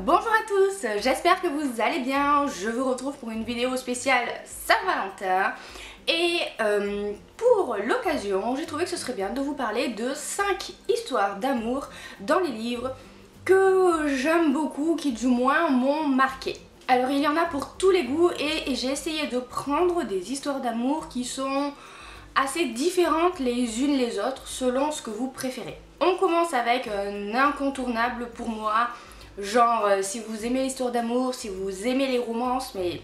Bonjour à tous, j'espère que vous allez bien. Je vous retrouve pour une vidéo spéciale Saint-Valentin. Et pour l'occasion, j'ai trouvé que ce serait bien de vous parler de 5 histoires d'amour dans les livres que j'aime beaucoup, qui du moins m'ont marqué. Alors il y en a pour tous les goûts et j'ai essayé de prendre des histoires d'amour qui sont assez différentes les unes les autres selon ce que vous préférez. On commence avec un incontournable pour moi, genre si vous aimez l'histoire d'amour, si vous aimez les romances, mais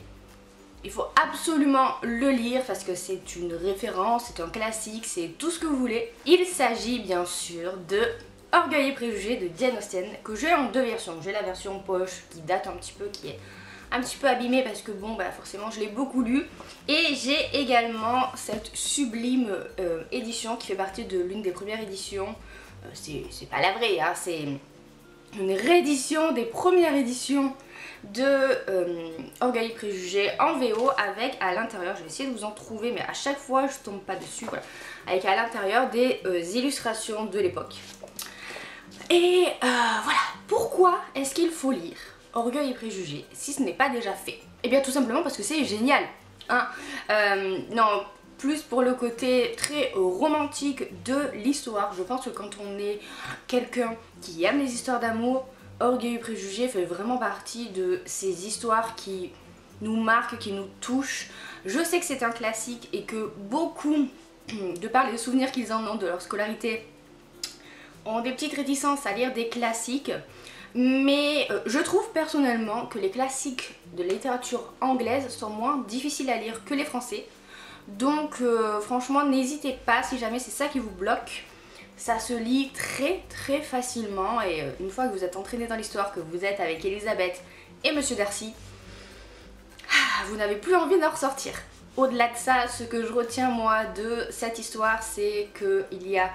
il faut absolument le lire parce que c'est une référence, c'est un classique, c'est tout ce que vous voulez. Il s'agit bien sûr de Orgueil et Préjugés de Jane Austen, que j'ai en deux versions. J'ai la version poche qui date un petit peu, qui est un petit peu abîmée parce que bon bah forcément je l'ai beaucoup lu, et j'ai également cette sublime édition qui fait partie de l'une des premières éditions, c'est pas la vraie hein, c'est une réédition des premières éditions de Orgueil et Préjugés en VO, avec à l'intérieur, je vais essayer de vous en trouver mais à chaque fois je tombe pas dessus, voilà, avec à l'intérieur des illustrations de l'époque. Et voilà, pourquoi est-ce qu'il faut lire Orgueil et Préjugés si ce n'est pas déjà fait? Eh bien tout simplement parce que c'est génial hein. Non, plus pour le côté très romantique de l'histoire. Je pense que quand on est quelqu'un qui aime les histoires d'amour, Orgueil et Préjugés fait vraiment partie de ces histoires qui nous marquent, qui nous touchent. Je sais que c'est un classique et que beaucoup, de par les souvenirs qu'ils en ont de leur scolarité, ont des petites réticences à lire des classiques. Mais je trouve personnellement que les classiques de la littérature anglaise sont moins difficiles à lire que les français. Donc franchement n'hésitez pas si jamais c'est ça qui vous bloque. Ça se lit très facilement, et une fois que vous êtes entraîné dans l'histoire, que vous êtes avec Elisabeth et Monsieur Darcy, vous n'avez plus envie d'en ressortir. Au-delà de ça, ce que je retiens moi de cette histoire, c'est qu'il y a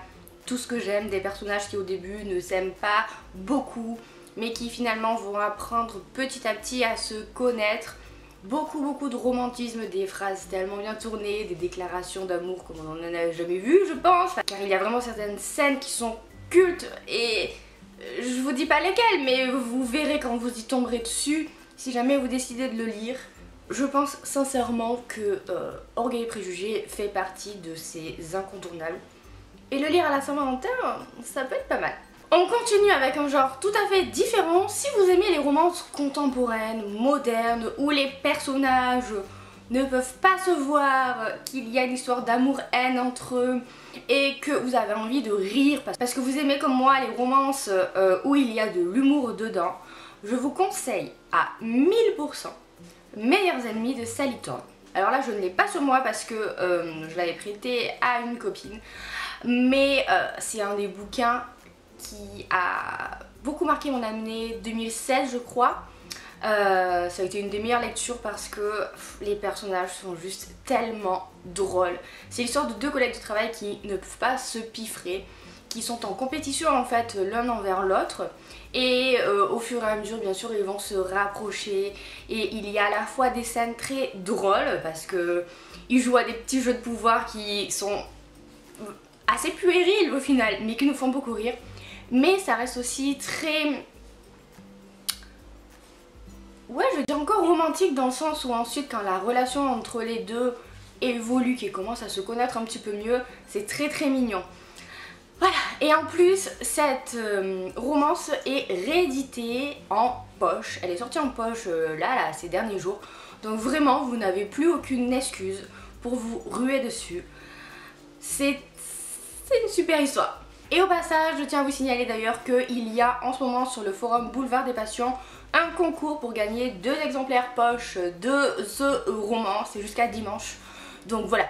tout ce que j'aime, des personnages qui au début ne s'aiment pas beaucoup, mais qui finalement vont apprendre petit à petit à se connaître. Beaucoup de romantisme, des phrases tellement bien tournées, des déclarations d'amour comme on n'en a jamais vu je pense, car il y a vraiment certaines scènes qui sont cultes et je vous dis pas lesquelles, mais vous verrez quand vous y tomberez dessus si jamais vous décidez de le lire. Je pense sincèrement que Orgueil et Préjugés fait partie de ces incontournables, et le lire à la Saint-Valentin, ça peut être pas mal. On continue avec un genre tout à fait différent. Si vous aimez les romances contemporaines, modernes, où les personnages ne peuvent pas se voir, qu'il y a une histoire d'amour-haine entre eux et que vous avez envie de rire parce que vous aimez comme moi les romances où il y a de l'humour dedans, je vous conseille à 1000% Meilleurs Ennemis de Sally Thorne. Alors là je ne l'ai pas sur moi parce que je l'avais prêté à une copine, mais c'est un des bouquins qui a beaucoup marqué mon année 2016 je crois. Ça a été une des meilleures lectures parce que les personnages sont juste tellement drôles. C'est l'histoire de deux collègues de travail qui ne peuvent pas se piffrer, qui sont en compétition en fait l'un envers l'autre, et au fur et à mesure bien sûr ils vont se rapprocher, et il y a à la fois des scènes très drôles parce que ils jouent à des petits jeux de pouvoir qui sont assez puérils au final mais qui nous font beaucoup rire. Mais ça reste aussi très... ouais, je veux dire encore romantique, dans le sens où ensuite quand la relation entre les deux évolue, qu'ils commencent à se connaître un petit peu mieux, c'est très mignon. Voilà, et en plus cette romance est rééditée en poche. Elle est sortie en poche là ces derniers jours. Donc vraiment vous n'avez plus aucune excuse pour vous ruer dessus. C'est une super histoire. Et au passage, je tiens à vous signaler d'ailleurs qu'il y a en ce moment sur le forum Boulevard des Passions un concours pour gagner 2 exemplaires poche de ce roman, c'est jusqu'à dimanche. Donc voilà,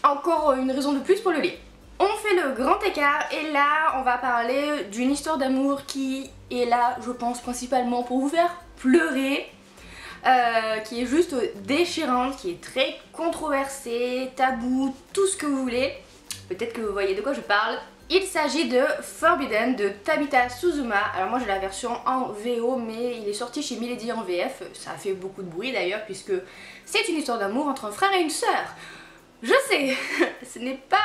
encore une raison de plus pour le lire. On fait le grand écart et là on va parler d'une histoire d'amour qui est là je pense principalement pour vous faire pleurer, qui est juste déchirante, qui est très controversée, tabou, tout ce que vous voulez. Peut-être que vous voyez de quoi je parle. Il s'agit de Forbidden de Tabitha Suzuma. Alors moi j'ai la version en VO mais il est sorti chez Milady en VF. Ça a fait beaucoup de bruit d'ailleurs puisque c'est une histoire d'amour entre un frère et une sœur. Je sais, ce n'est pas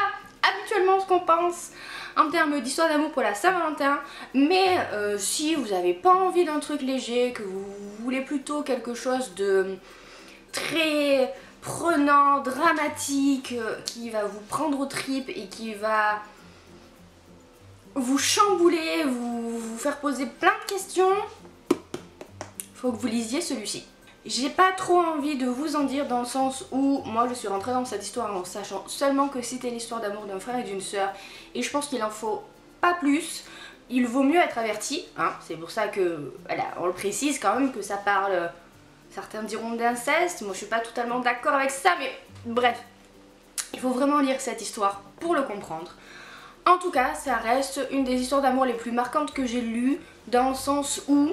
habituellement ce qu'on pense en termes d'histoire d'amour pour la Saint-Valentin, mais si vous n'avez pas envie d'un truc léger, que vous voulez plutôt quelque chose de très prenant, dramatique, qui va vous prendre aux tripes et qui va vous chambouler, vous faire poser plein de questions, faut que vous lisiez celui-ci. J'ai pas trop envie de vous en dire dans le sens où moi je suis rentrée dans cette histoire en sachant seulement que c'était l'histoire d'amour d'un frère et d'une sœur et je pense qu'il en faut pas plus. Il vaut mieux être averti, hein. C'est pour ça que, voilà, on le précise quand même que ça parle, certains diront d'inceste, moi je suis pas totalement d'accord avec ça, mais bref, il faut vraiment lire cette histoire pour le comprendre. En tout cas, ça reste une des histoires d'amour les plus marquantes que j'ai lues, dans le sens où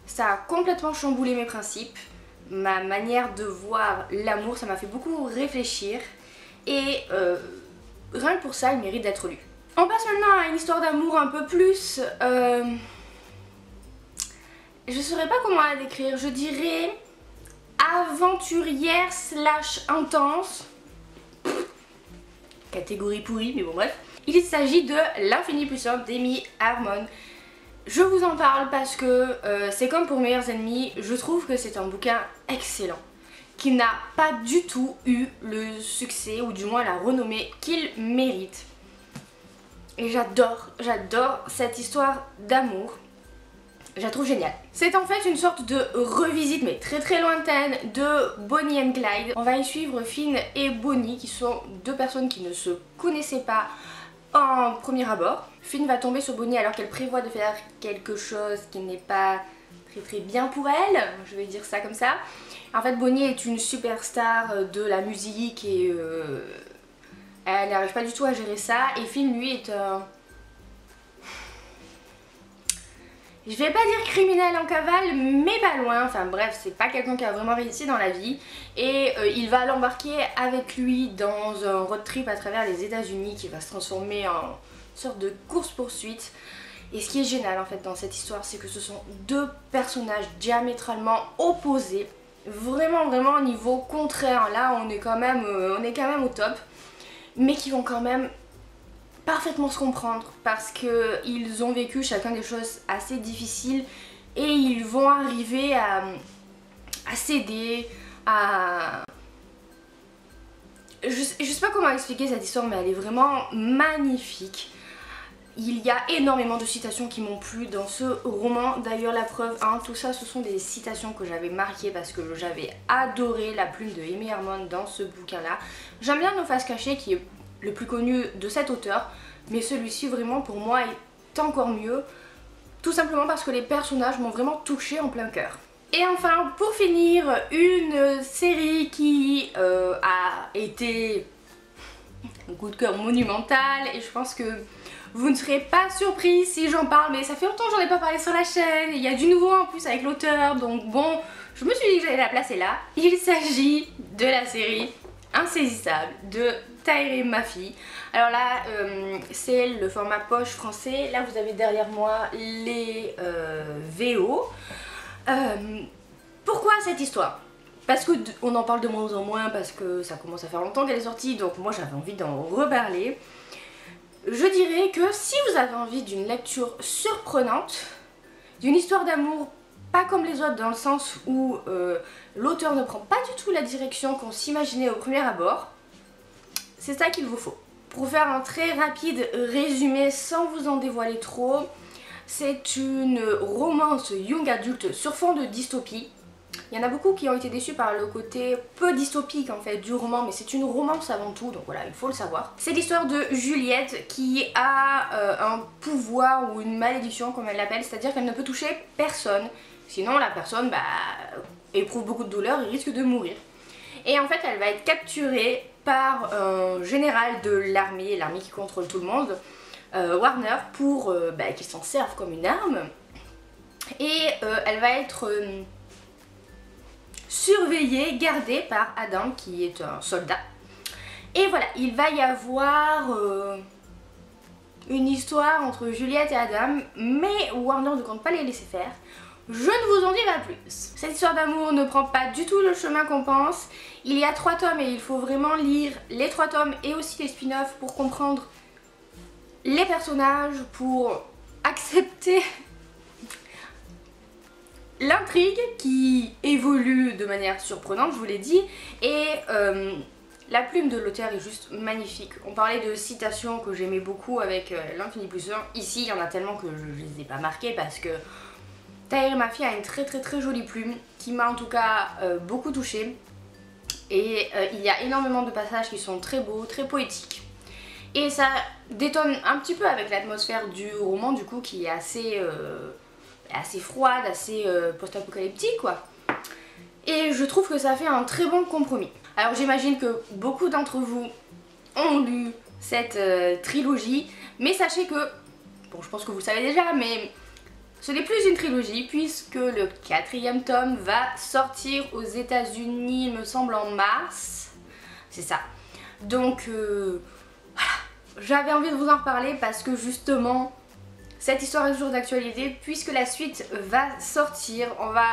ça a complètement chamboulé mes principes, ma manière de voir l'amour, ça m'a fait beaucoup réfléchir et rien que pour ça, il mérite d'être lu. On passe maintenant à une histoire d'amour un peu plus... je saurais pas comment la décrire, je dirais aventurière slash intense. Catégorie pourrie, mais bon bref. Il s'agit de L'infini puissant d'Amy Harmon. Je vous en parle parce que c'est comme pour Meilleurs ennemis, je trouve que c'est un bouquin excellent, qui n'a pas du tout eu le succès ou du moins la renommée qu'il mérite. Et j'adore cette histoire d'amour. Je la trouve géniale. C'est en fait une sorte de revisite, mais très lointaine, de Bonnie and Clyde. On va y suivre Finn et Bonnie, qui sont deux personnes qui ne se connaissaient pas en premier abord. Finn va tomber sur Bonnie alors qu'elle prévoit de faire quelque chose qui n'est pas très bien pour elle, je vais dire ça comme ça. En fait, Bonnie est une superstar de la musique et elle n'arrive pas du tout à gérer ça. Et Finn, lui, est un... je vais pas dire criminel en cavale, mais pas loin. Enfin bref, c'est pas quelqu'un qui a vraiment réussi dans la vie. Et il va l'embarquer avec lui dans un road trip à travers les États-Unis qui va se transformer en sorte de course-poursuite. Et ce qui est génial en fait dans cette histoire, c'est que ce sont deux personnages diamétralement opposés. Vraiment au niveau contraire. Là, on est quand même au top. Mais qui vont quand même parfaitement se comprendre parce qu'ils ont vécu chacun des choses assez difficiles et ils vont arriver à s'aider, à... Je sais pas comment expliquer cette histoire, mais elle est vraiment magnifique. Il y a énormément de citations qui m'ont plu dans ce roman. D'ailleurs, la preuve, hein, tout ça, ce sont des citations que j'avais marquées parce que j'avais adoré la plume de Amy Harmon dans ce bouquin-là. J'aime bien Nos Faces Cachées, qui est le plus connu de cet auteur, mais celui-ci vraiment pour moi est encore mieux, tout simplement parce que les personnages m'ont vraiment touchée en plein cœur. Et enfin, pour finir, une série qui a été un coup de cœur monumental et je pense que vous ne serez pas surpris si j'en parle, mais ça fait longtemps que j'en ai pas parlé sur la chaîne, il y a du nouveau en plus avec l'auteur, donc bon, je me suis dit que j'allais la placer là. Il s'agit de la série Insaisissable de Tahereh Mafi. Alors là, c'est le format poche français. Là, vous avez derrière moi les VO. Pourquoi cette histoire? Parce qu'on en parle de moins en moins, parce que ça commence à faire longtemps qu'elle est sortie, donc moi j'avais envie d'en reparler. Je dirais que si vous avez envie d'une lecture surprenante, d'une histoire d'amour pas comme les autres dans le sens où l'auteur ne prend pas du tout la direction qu'on s'imaginait au premier abord, c'est ça qu'il vous faut. Pour faire un très rapide résumé sans vous en dévoiler trop, c'est une romance young adulte sur fond de dystopie. Il y en a beaucoup qui ont été déçus par le côté peu dystopique en fait du roman, mais c'est une romance avant tout, donc voilà, il faut le savoir. C'est l'histoire de Juliette qui a un pouvoir ou une malédiction comme elle l'appelle, c'est-à-dire qu'elle ne peut toucher personne. Sinon la personne éprouve beaucoup de douleur et risque de mourir. Et en fait elle va être capturée par un général de l'armée, l'armée qui contrôle tout le monde, Warner, pour qu'il s'en serve comme une arme. Et elle va être surveillée, gardée par Adam qui est un soldat. Et voilà, il va y avoir une histoire entre Juliette et Adam, mais Warner ne compte pas les laisser faire. Je ne vous en dis pas plus. Cette histoire d'amour ne prend pas du tout le chemin qu'on pense. Il y a 3 tomes et il faut vraiment lire les 3 tomes et aussi les spin-offs pour comprendre les personnages, pour accepter l'intrigue qui évolue de manière surprenante, je vous l'ai dit, et la plume de l'auteur est juste magnifique. On parlait de citations que j'aimais beaucoup avec l'Infini Plus 1. Ici, il y en a tellement que je ne les ai pas marquées parce que Taher Mafi a une très jolie plume qui m'a en tout cas beaucoup touchée. Et il y a énormément de passages qui sont très beaux, très poétiques. Et ça détonne un petit peu avec l'atmosphère du roman du coup qui est assez froide, assez post-apocalyptique quoi. Et je trouve que ça fait un très bon compromis. Alors j'imagine que beaucoup d'entre vous ont lu cette trilogie, mais sachez que, bon je pense que vous le savez déjà, mais ce n'est plus une trilogie puisque le 4e tome va sortir aux États-Unis, il me semble en mars, c'est ça. Donc voilà, j'avais envie de vous en reparler parce que justement cette histoire est toujours d'actualité puisque la suite va sortir. On va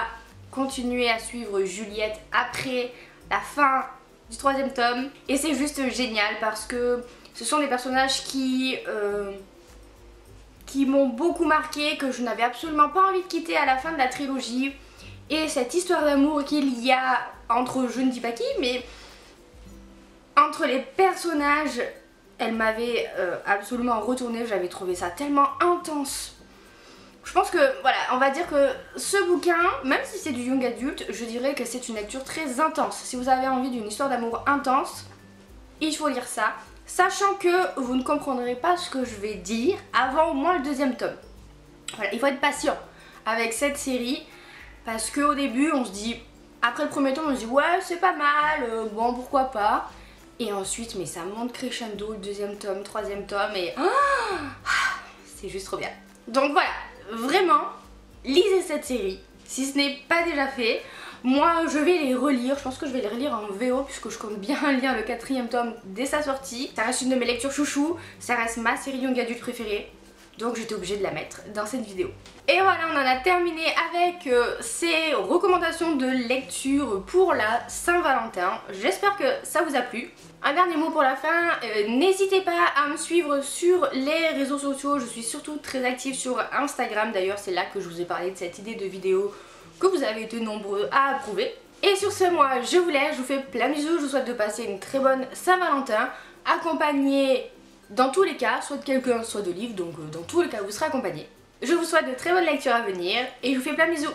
continuer à suivre Juliette après la fin du 3e tome et c'est juste génial parce que ce sont des personnages qui m'ont beaucoup marqué, que je n'avais absolument pas envie de quitter à la fin de la trilogie. Et cette histoire d'amour qu'il y a entre, je ne dis pas qui, mais entre les personnages, elle m'avait absolument retourné. J'avais trouvé ça tellement intense. Je pense que, voilà, on va dire que ce bouquin, même si c'est du young adulte, je dirais que c'est une lecture très intense. Si vous avez envie d'une histoire d'amour intense, il faut lire ça. Sachant que vous ne comprendrez pas ce que je vais dire avant au moins le 2e tome. Voilà, il faut être patient avec cette série parce qu'au début on se dit, après le 1er tome on se dit ouais c'est pas mal, bon pourquoi pas. Et ensuite mais ça monte crescendo, le 2e tome, 3e tome et c'est juste trop bien. Donc voilà, vraiment lisez cette série si ce n'est pas déjà fait. Moi je vais les relire, je pense que je vais les relire en VO puisque je compte bien lire le 4e tome dès sa sortie. Ça reste une de mes lectures chouchou, ça reste ma série young adulte préférée, donc j'étais obligée de la mettre dans cette vidéo. Et voilà, on en a terminé avec ces recommandations de lecture pour la Saint-Valentin. J'espère que ça vous a plu. Un dernier mot pour la fin, n'hésitez pas à me suivre sur les réseaux sociaux, je suis surtout très active sur Instagram, d'ailleurs c'est là que je vous ai parlé de cette idée de vidéo que vous avez été nombreux à approuver. Et sur ce, moi je vous laisse, je vous fais plein de bisous, je vous souhaite de passer une très bonne Saint-Valentin, accompagné dans tous les cas, soit de quelqu'un, soit de livres, donc dans tous les cas vous serez accompagné. Je vous souhaite de très bonnes lectures à venir et je vous fais plein de bisous.